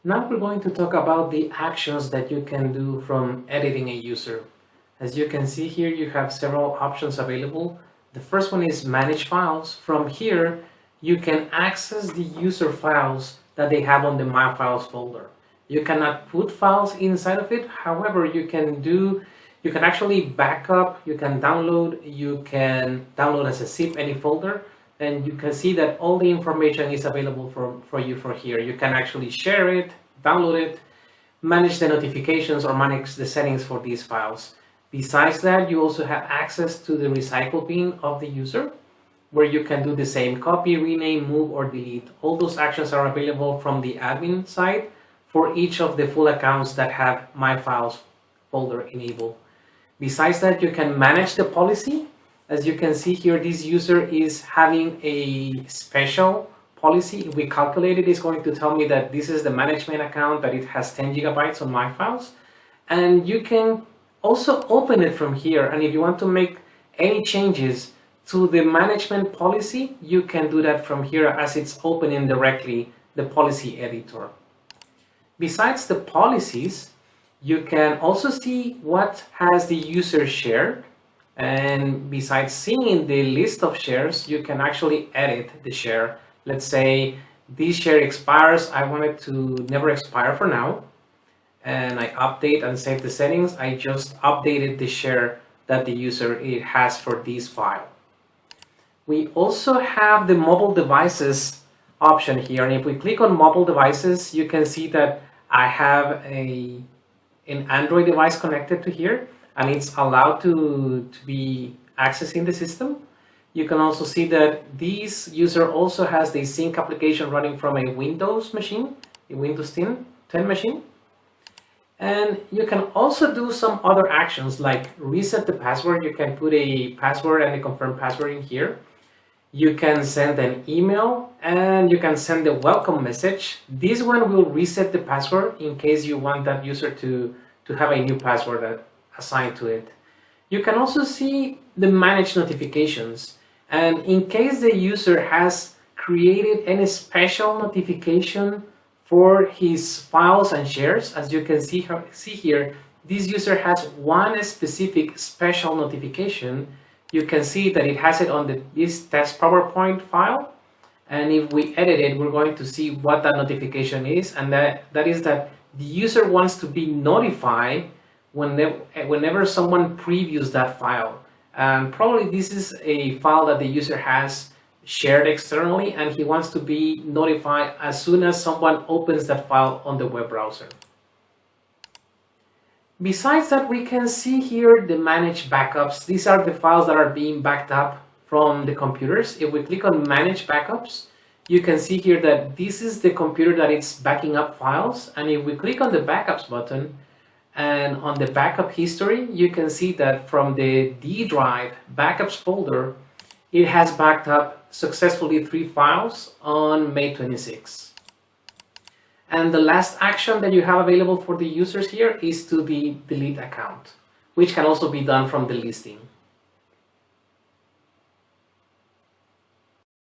Now we're going to talk about the actions that you can do from editing a user. As you can see here, you have several options available. The first one is manage files. From here, you can access the user files that they have on the My Files folder. You cannot put files inside of it. However, you can actually backup, you can download as a zip any folder, and you can see that all the information is available for you for here. You can actually share it, download it, manage the notifications, or manage the settings for these files. Besides that, you also have access to the recycle bin of the user, where you can do the same: copy, rename, move, or delete. All those actions are available from the admin side for each of the full accounts that have My Files folder enabled. Besides that, you can manage the policy. As you can see here, this user is having a special policy. If we calculate it, it's going to tell me that this is the management account, that it has 10 gigabytes on My Files. And you can also open it from here. And if you want to make any changes to the management policy, you can do that from here, as it's opening directly the policy editor. Besides the policies, you can also see what has the user shared. And besides seeing the list of shares, you can actually edit the share. Let's say this share expires. I want it to never expire for now. And I update and save the settings. I just updated the share that the user has for this file. We also have the mobile devices option here. And if we click on mobile devices, you can see that I have an Android device connected to here, and it's allowed to be accessing the system. You can also see that this user also has the sync application running from a Windows machine, a Windows 10 machine. And you can also do some other actions like reset the password. You can put a password and a confirmed password in here. You can send an email, and you can send a welcome message. This one will reset the password in case you want that user to have a new password assigned to it. You can also see the manage notifications. And in case the user has created any special notification for his files and shares, as you can see here, this user has one specific special notification. You can see that it has it on this test PowerPoint file. And if we edit it, we're going to see what that notification is. And that is that the user wants to be notified whenever someone previews that file. And probably this is a file that the user has shared externally, and he wants to be notified as soon as someone opens that file on the web browser. Besides that, we can see here the manage backups. These are the files that are being backed up from the computers. If we click on manage backups, you can see here that this is the computer that it's backing up files. And if we click on the backups button and on the backup history, you can see that from the D drive backups folder, it has backed up successfully 3 files on May 26. And the last action that you have available for the users here is to delete account, which can also be done from the listing.